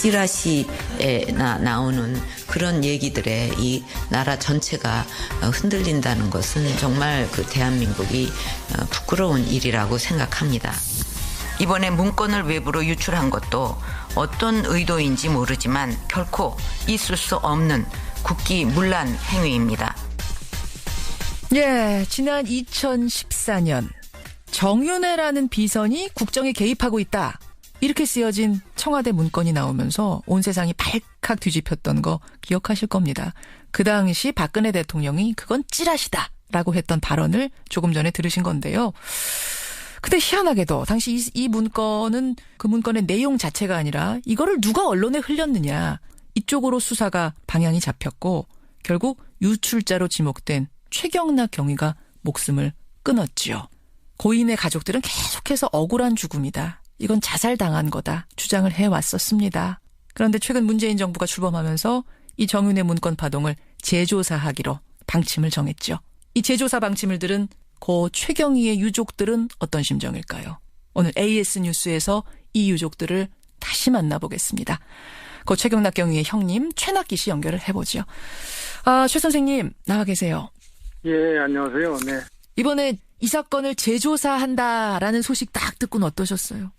찌라시에 나오는 그런 얘기들에 이 나라 전체가 흔들린다는 것은 정말 그 대한민국이 부끄러운 일이라고 생각합니다. 이번에 문건을 외부로 유출한 것도 어떤 의도인지 모르지만 결코 있을 수 없는 국기문란 행위입니다. 예, 지난 2014년 정윤회라는 비선이 국정에 개입하고 있다. 이렇게 쓰여진 청와대 문건이 나오면서 온 세상이 발칵 뒤집혔던 거 기억하실 겁니다. 그 당시 박근혜 대통령이 그건 찌라시다라고 했던 발언을 조금 전에 들으신 건데요. 근데 희한하게도 당시 이 문건은 그 문건의 내용 자체가 아니라 이거를 누가 언론에 흘렸느냐 이쪽으로 수사가 방향이 잡혔고 결국 유출자로 지목된 최경락 경위가 목숨을 끊었지요. 고인의 가족들은 계속해서 억울한 죽음이다. 이건 자살당한 거다 주장을 해왔었습니다. 그런데 최근 문재인 정부가 출범하면서 이 정윤회 문건 파동을 재조사하기로 방침을 정했죠. 이 재조사 방침을 들은 고 최경희의 유족들은 어떤 심정일까요? 오늘 AS 뉴스에서 이 유족들을 다시 만나보겠습니다. 고 최경락 경위의 형님 최낙기 씨 연결을 해보죠. 최 선생님 나와 계세요. 예, 안녕하세요. 네. 이번에 이 사건을 재조사한다라는 소식 딱 듣고는 어떠셨어요?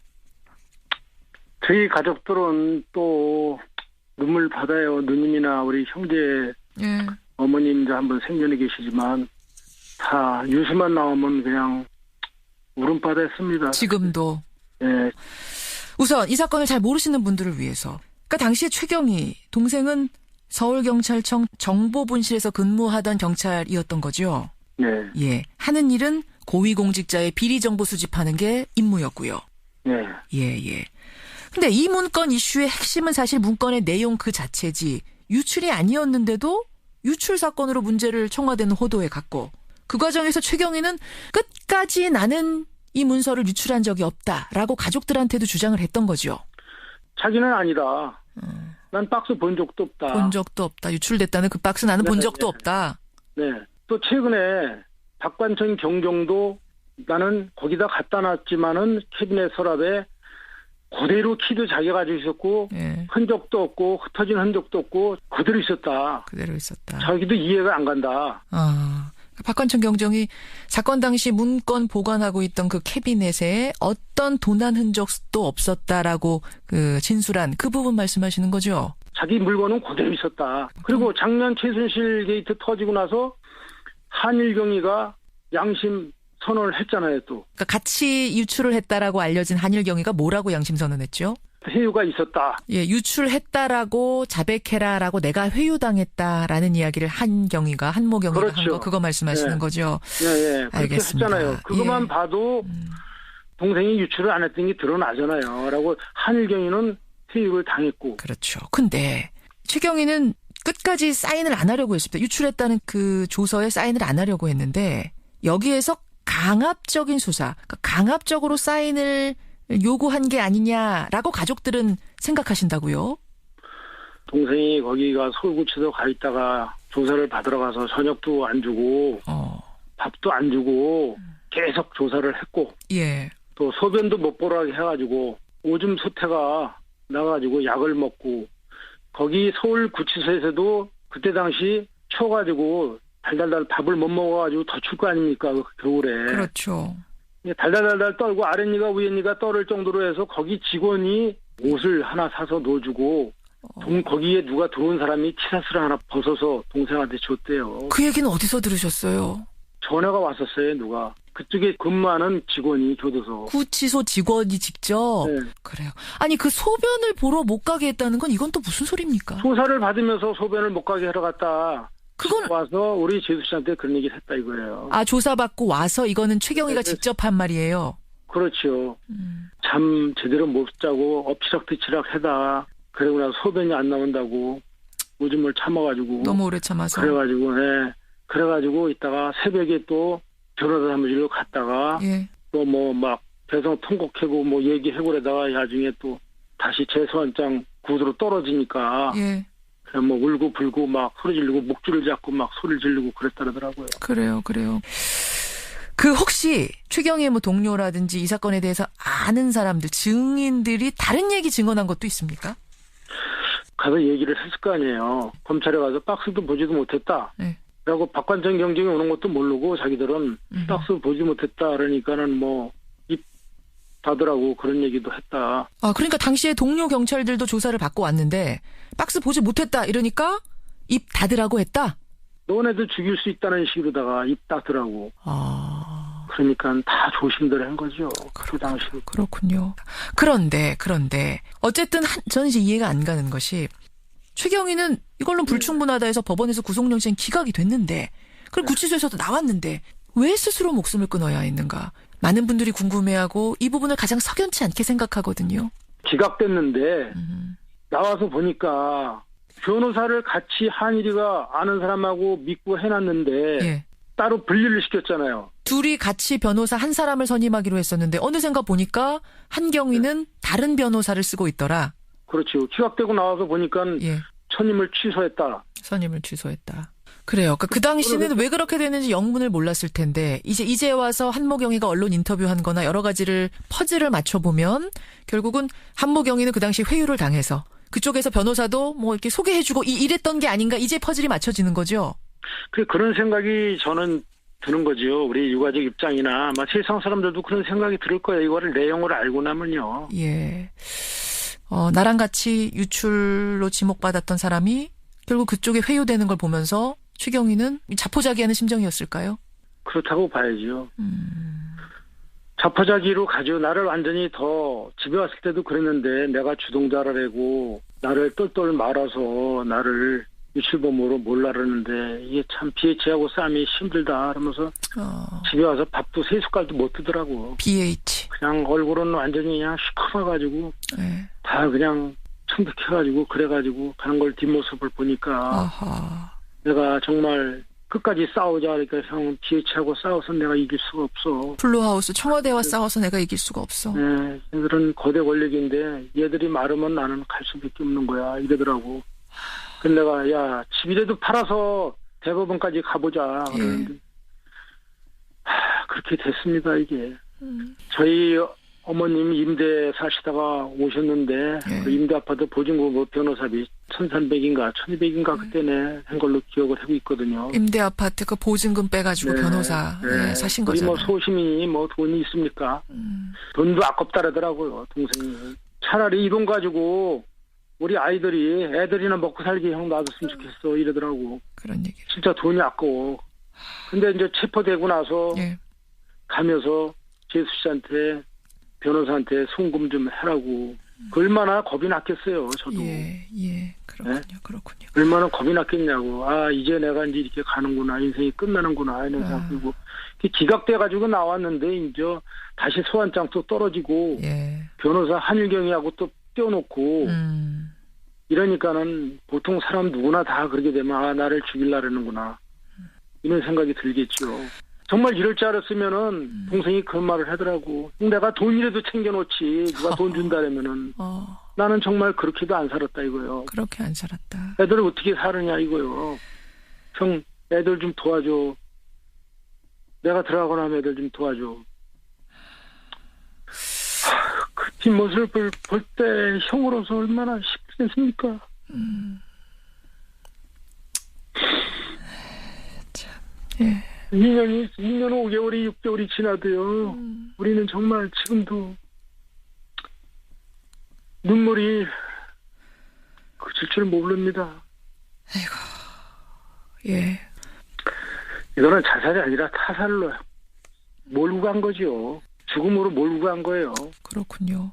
저희 가족들은 또 눈물 받아요. 누님이나 우리 형제, 예. 어머님도 한분 생전에 계시지만 다 뉴스만 나오면 그냥 울음바다였습니다. 지금도. 예. 우선 이 사건을 잘 모르시는 분들을 위해서. 그러니까 당시에 최경희 동생은 서울경찰청 정보분실에서 근무하던 경찰이었던 거죠. 네. 예. 하는 일은 고위공직자의 비리 정보 수집하는 게 임무였고요. 네. 예. 근데 이 문건 이슈의 핵심은 사실 문건의 내용 그 자체지 유출이 아니었는데도 유출 사건으로 문제를 청와대는 호도해 갔고 그 과정에서 최경희는 끝까지 나는 이 문서를 유출한 적이 없다라고 가족들한테도 주장을 했던 거죠. 자기는 아니다. 난 박스 본 적도 없다. 본 적도 없다. 유출됐다는 그 박스 나는 본 적도 없다. 네. 또 최근에 박관천 경정도 나는 거기다 갖다 놨지만은 캐비넷 서랍에 그대로 키도 자기가 가지고 있었고 예. 흔적도 없고 흩어진 흔적도 없고 그대로 있었다. 그대로 있었다. 자기도 이해가 안 간다. 박관천 경정이 사건 당시 문건 보관하고 있던 그 캐비넷에 어떤 도난 흔적도 없었다라고 그 진술한 그 부분 말씀하시는 거죠? 자기 물건은 그대로 있었다. 그리고 작년 최순실 게이트 터지고 나서 한일경위가 양심 선언을 했잖아요, 또. 그러니까 같이 유출을 했다라고 알려진 한일경위가 뭐라고 양심 선언했죠? 회유가 있었다. 예, 유출했다라고 자백해라라고 내가 회유당했다라는 이야기를 한경위가 한모경위가 그렇죠. 한 거 그거 말씀하시는 네. 거죠? 예. 그렇게 알겠습니다. 했잖아요. 그것만 예. 봐도 동생이 유출을 안 했던 게 드러나잖아요. 라고 한일경위는 회유를 당했고. 그렇죠. 근데 최경희는 끝까지 사인을 안 하려고 했습니다. 유출했다는 그 조서에 사인을 안 하려고 했는데 여기에서 강압적인 수사, 그러니까 강압적으로 사인을 요구한 게 아니냐라고 가족들은 생각하신다고요? 동생이 거기가 서울구치소 가 있다가 조사를 받으러 가서 저녁도 안 주고 밥도 안 주고 계속 조사를 했고 예. 또 소변도 못 보라고 해가지고 오줌 소태가 나가지고 약을 먹고 거기 서울구치소에서도 그때 당시 추워가지고 달달달 밥을 못 먹어가지고 더 출 거 아닙니까 그 겨울에. 그렇죠. 달달달달 떨고 아랫니가 위에니가 떨을 정도로 해서 거기 직원이 옷을 하나 사서 넣어주고 거기에 누가 들어온 사람이 티셔츠를 하나 벗어서 동생한테 줬대요. 그 얘기는 어디서 들으셨어요? 전화가 왔었어요 누가. 그쪽에 근무하는 직원이 교도소. 구치소 직원이 직접? 네. 그래요. 아니 그 소변을 보러 못 가게 했다는 건 이건 또 무슨 소리입니까? 조사를 받으면서 소변을 못 가게 하러 갔다. 그건 와서 우리 재수 씨한테 그런 얘기를 했다 이거예요. 조사받고 와서 이거는 최경희가 네. 직접 한 말이에요. 그렇죠. 잠 제대로 못 자고 엎치락뒤치락 해다. 그러고 나서 소변이 안 나온다고 오줌을 참아가지고. 너무 오래 참아서. 그래가지고 이따가 새벽에 또 변호사 사무실로 갔다가 예. 또 뭐 막 배송 통곡하고 뭐 얘기하고 그러다가 나중에 또 다시 재소환장 구두로 떨어지니까. 예. 그냥 뭐 울고 불고 막 소리 지르고 목줄을 잡고 막 소리를 지르고 그랬다더라고요. 그래요. 그 혹시 최경희의 뭐 동료라든지 이 사건에 대해서 아는 사람들, 증인들이 다른 얘기 증언한 것도 있습니까? 가서 얘기를 했을 거 아니에요. 검찰에 가서 박스도 보지도 못했다. 네. 그리고 박관정 경쟁이 오는 것도 모르고 자기들은 박스 보지 못했다. 그러니까는 뭐 입 닫으라고 그런 얘기도 했다. 아, 그러니까 당시에 동료 경찰들도 조사를 받고 왔는데 박스 보지 못했다 이러니까 입 닫으라고 했다? 너네도 죽일 수 있다는 식으로다가 입 닫으라고. 아, 그러니까 다 조심들 한 거죠. 그 당시. 그렇군요. 그런데 어쨌든 저는 이제 이해가 안 가는 것이 최경희는 이걸로 불충분하다 해서 법원에서 구속영장 기각이 됐는데 그리고 구치소에서도 나왔는데 왜 스스로 목숨을 끊어야 했는가? 많은 분들이 궁금해하고 이 부분을 가장 석연치 않게 생각하거든요. 기각됐는데 나와서 보니까 변호사를 같이 한일이가 아는 사람하고 믿고 해놨는데 예. 따로 분리를 시켰잖아요. 둘이 같이 변호사 한 사람을 선임하기로 했었는데 어느샌가 보니까 한경위는 다른 변호사를 쓰고 있더라. 그렇죠. 기각되고 나와서 보니까 예. 선임을 취소했다. 선임을 취소했다. 그래요. 그 당시는 왜 그렇게 되는지 영문을 몰랐을 텐데 이제 와서 한모경이가 언론 인터뷰한 거나 여러 가지를 퍼즐을 맞춰보면 결국은 한모경이는 그 당시 회유를 당해서 그쪽에서 변호사도 뭐 이렇게 소개해주고 이랬던 게 아닌가 이제 퍼즐이 맞춰지는 거죠. 그런 생각이 저는 드는 거죠. 우리 유가족 입장이나 아마 세상 사람들도 그런 생각이 들 거예요. 이거를 내용을 알고 나면요. 예. 나랑 같이 유출로 지목받았던 사람이 결국 그쪽에 회유되는 걸 보면서 최경희는 자포자기하는 심정이었을까요? 그렇다고 봐야죠. 자포자기로 가죠. 나를 완전히 더 집에 왔을 때도 그랬는데 내가 주동자라고 나를 똘똘 말아서 나를 유출범으로 몰라라는데 이게 참 BH하고 싸움이 힘들다 그러면서 집에 와서 밥도 3숟갈도 못 드더라고. BH. 그냥 얼굴은 완전히 그냥 시커매가지고 네. 다 그냥 청백해가지고 그래가지고 가는 걸 뒷모습을 보니까 아하. 내가 정말 끝까지 싸우자. 그러니까 형 BH하고 싸워서 내가 이길 수가 없어. 블루하우스 청와대와 싸워서 내가 이길 수가 없어. 네, 얘들은 거대 권력인데 얘들이 말하면 나는 갈 수밖에 없는 거야 이러더라고. 근데 내가 야 집이라도 팔아서 대법원까지 가보자. 그러는데 그렇게 됐습니다 이게. 저희 어머님 임대 사시다가 오셨는데 그 임대 아파트 보증금 변호사비 1,300인가 1,200인가 그때 낸 걸로 기억을 하고 있거든요. 임대 아파트 그 보증금 빼가지고 네, 변호사 네. 사신 우리 거잖아요. 뭐 소시민이 뭐 돈이 있습니까? 돈도 아깝다라더라고요 동생이. 차라리 이 돈 가지고 우리 애들이나 먹고 살게 형 놔뒀으면 좋겠어 이러더라고. 그런 얘기. 진짜 돈이 아까워. 근데 이제 체포되고 나서 예. 가면서 재수 씨한테 변호사한테 송금 좀 해라고. 얼마나 겁이 났겠어요, 저도. 예. 그렇군요. 네? 그렇군요. 얼마나 겁이 났겠냐고. 아, 이제 내가 이제 이렇게 가는구나. 인생이 끝나는구나. 이런 생각 들고. 기각돼가지고 나왔는데, 이제 다시 소환장 또 떨어지고, 예. 변호사 한일경이하고 또 떼어놓고, 이러니까는 보통 사람 누구나 다 그러게 되면, 아, 나를 죽이려는구나. 이런 생각이 들겠죠. 정말 이럴 줄 알았으면은 동생이 그런 말을 하더라고. 내가 돈이라도 챙겨놓지. 누가 돈 준다라면은. 나는 정말 그렇게도 안 살았다 이거요. 그렇게 안 살았다. 애들 어떻게 사느냐 이거요. 형 애들 좀 도와줘. 내가 들어가고 나면 애들 좀 도와줘. 그 뒷모습을 볼 때 형으로서 얼마나 싶겠습니까? 참. 예. 2년 5개월이 6개월이 지나도요. 우리는 정말 지금도 눈물이 그칠 줄 모릅니다. 아이고. 예. 이거는 자살이 아니라 타살로 몰고 간 거죠. 죽음으로 몰고 간 거예요. 그렇군요.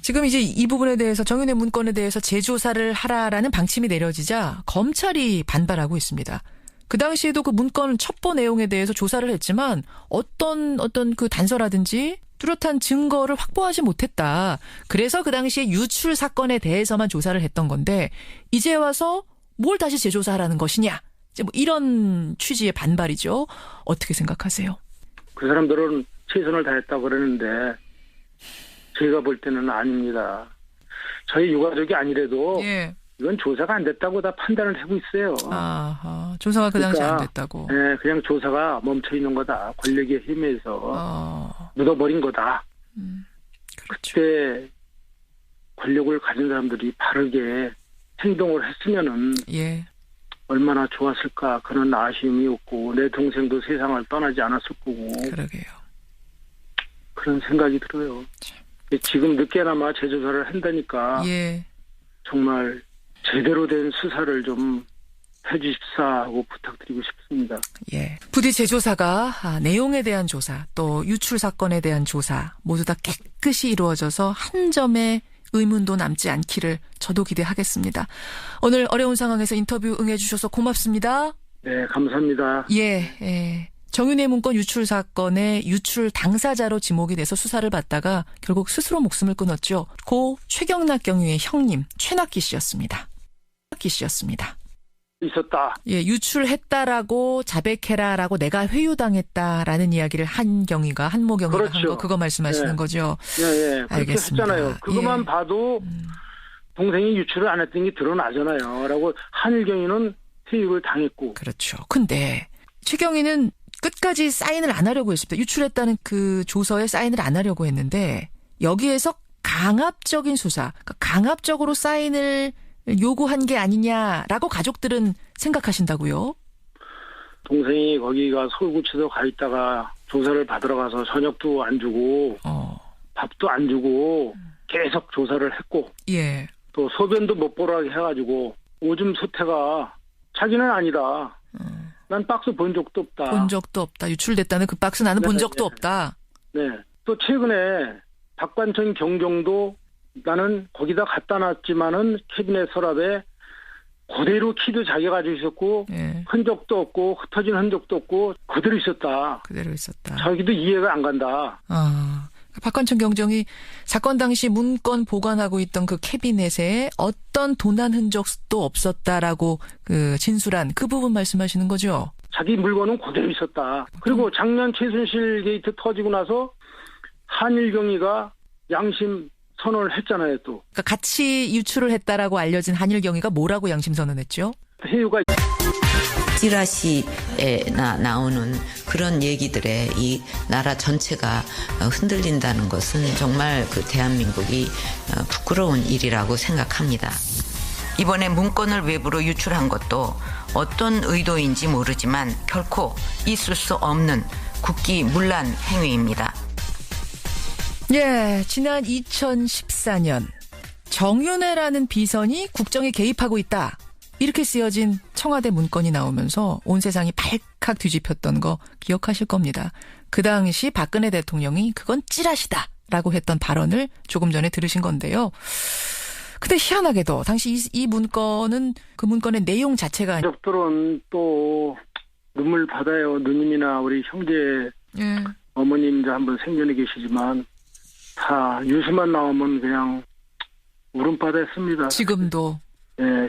지금 이제 이 부분에 대해서 정윤회 문건에 대해서 재조사를 하라라는 방침이 내려지자 검찰이 반발하고 있습니다. 그 당시에도 그 문건 첩보 내용에 대해서 조사를 했지만 어떤 그 단서라든지 뚜렷한 증거를 확보하지 못했다. 그래서 그 당시에 유출 사건에 대해서만 조사를 했던 건데 이제 와서 뭘 다시 재조사하라는 것이냐. 이제 뭐 이런 취지의 반발이죠. 어떻게 생각하세요? 그 사람들은 최선을 다했다고 그러는데 저희가 볼 때는 아닙니다. 저희 유가족이 아니래도 예. 이건 조사가 안 됐다고 다 판단을 하고 있어요. 아하, 조사가 그 당시 안 됐다고. 네, 그냥 조사가 멈춰 있는 거다. 권력의 힘에서 묻어버린 거다. 그렇죠. 그때 권력을 가진 사람들이 바르게 행동을 했으면은 예. 얼마나 좋았을까 그런 아쉬움이 없고 내 동생도 세상을 떠나지 않았을 거고 그러게요. 그런 생각이 들어요. 지금 늦게나마 재조사를 한다니까 예. 정말 제대로 된 수사를 좀 해주십사 하고 부탁드리고 싶습니다. 예. 부디 재조사가 내용에 대한 조사 또 유출 사건에 대한 조사 모두 다 깨끗이 이루어져서 한 점의 의문도 남지 않기를 저도 기대하겠습니다. 오늘 어려운 상황에서 인터뷰 응해주셔서 고맙습니다. 네, 감사합니다. 예. 정윤회 문건 유출 사건의 유출 당사자로 지목이 돼서 수사를 받다가 결국 스스로 목숨을 끊었죠. 고 최경락 경위의 형님 최낙기 씨였습니다. 있었다. 예, 유출했다라고 자백해라라고 내가 회유당했다라는 이야기를 한경위가 한모경위가 그렇죠. 한 거 그거 말씀하시는 네. 거죠. 예, 그렇게 알겠습니다. 했잖아요. 그것만 예. 봐도 동생이 유출을 안 했던 게 드러나잖아요. 라고 한일경위는 퇴육을 당했고. 그렇죠. 근데 최경위는 끝까지 사인을 안 하려고 했습니다. 유출했다는 그 조서에 사인을 안 하려고 했는데 여기에서 강압적인 수사, 그러니까 강압적으로 사인을 요구한 게 아니냐라고 가족들은 생각하신다고요? 동생이 거기가 서울구치소 가 있다가 조사를 받으러 가서 저녁도 안 주고 밥도 안 주고 계속 조사를 했고 예. 또 소변도 못 보라고 해가지고 오줌 소태가 자기는 아니다. 난 박스 본 적도 없다. 본 적도 없다. 유출됐다는 그 박스 나는 본 네, 적도 네. 없다. 네. 또 최근에 박관천 경정도 나는 거기다 갖다 놨지만은 캐비넷 서랍에 그대로 키도 자기가 가지고 있었고 예. 흔적도 없고 흩어진 흔적도 없고 그대로 있었다. 그대로 있었다. 자기도 이해가 안 간다. 박관천 경정이 사건 당시 문건 보관하고 있던 그 캐비넷에 어떤 도난 흔적도 없었다라고 그 진술한 그 부분 말씀하시는 거죠? 자기 물건은 그대로 있었다. 그리고 작년 최순실 게이트 터지고 나서 한일경위가 양심 선언을 했잖아요, 또. 그러니까 같이 유출을 했다라고 알려진 한일경위가 뭐라고 양심 선언했죠? 회유가 찌라시에 나오는 그런 얘기들에 이 나라 전체가 흔들린다는 것은 정말 그 대한민국이 부끄러운 일이라고 생각합니다. 이번에 문건을 외부로 유출한 것도 어떤 의도인지 모르지만 결코 있을 수 없는 국기문란 행위입니다. 예, 지난 2014년 정윤회라는 비선이 국정에 개입하고 있다. 이렇게 쓰여진 청와대 문건이 나오면서 온 세상이 발칵 뒤집혔던 거 기억하실 겁니다. 그 당시 박근혜 대통령이 그건 찌라시다라고 했던 발언을 조금 전에 들으신 건데요. 근데 희한하게도 당시 이 문건은 그 문건의 내용 자체가 가족들은 또 눈물 받아요. 누님이나 우리 형제 예. 어머님도 한번 생전에 계시지만 다 뉴스만 나오면 그냥 울음바다였습니다. 지금도. 예.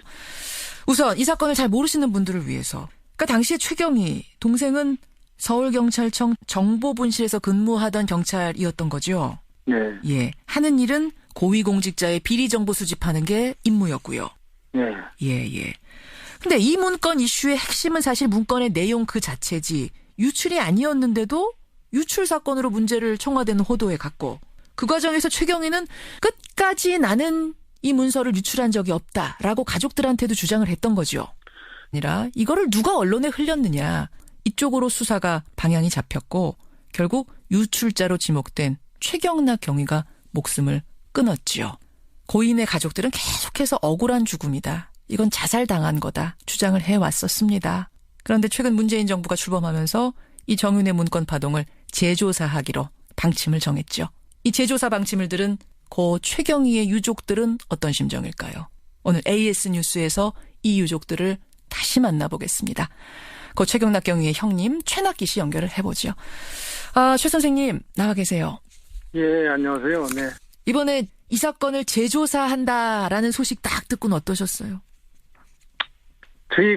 우선 이 사건을 잘 모르시는 분들을 위해서. 그러니까 당시에 최경희 동생은 서울경찰청 정보분실에서 근무하던 경찰이었던 거죠. 네. 예. 하는 일은 고위공직자의 비리 정보 수집하는 게 임무였고요. 네. 예. 근데 이 문건 이슈의 핵심은 사실 문건의 내용 그 자체지 유출이 아니었는데도 유출 사건으로 문제를 청와대는 호도해 갔고 그 과정에서 최경희는 끝까지 나는 이 문서를 유출한 적이 없다라고 가족들한테도 주장을 했던 거죠. 아니라 이거를 누가 언론에 흘렸느냐 이쪽으로 수사가 방향이 잡혔고 결국 유출자로 지목된 최경락 경위가 목숨을 끊었지요. 고인의 가족들은 계속해서 억울한 죽음이다. 이건 자살당한 거다. 주장을 해왔었습니다. 그런데 최근 문재인 정부가 출범하면서 이 정윤회 문건 파동을 재조사하기로 방침을 정했죠. 이 재조사 방침을 들은 고 최경희의 유족들은 어떤 심정일까요? 오늘 AS 뉴스에서 이 유족들을 다시 만나보겠습니다. 고 최경락 경위의 형님 최낙기 씨 연결을 해보죠. 최 선생님 나와 계세요. 예, 안녕하세요. 네. 이번에 이 사건을 재조사한다라는 소식 딱 듣고는 어떠셨어요? 저희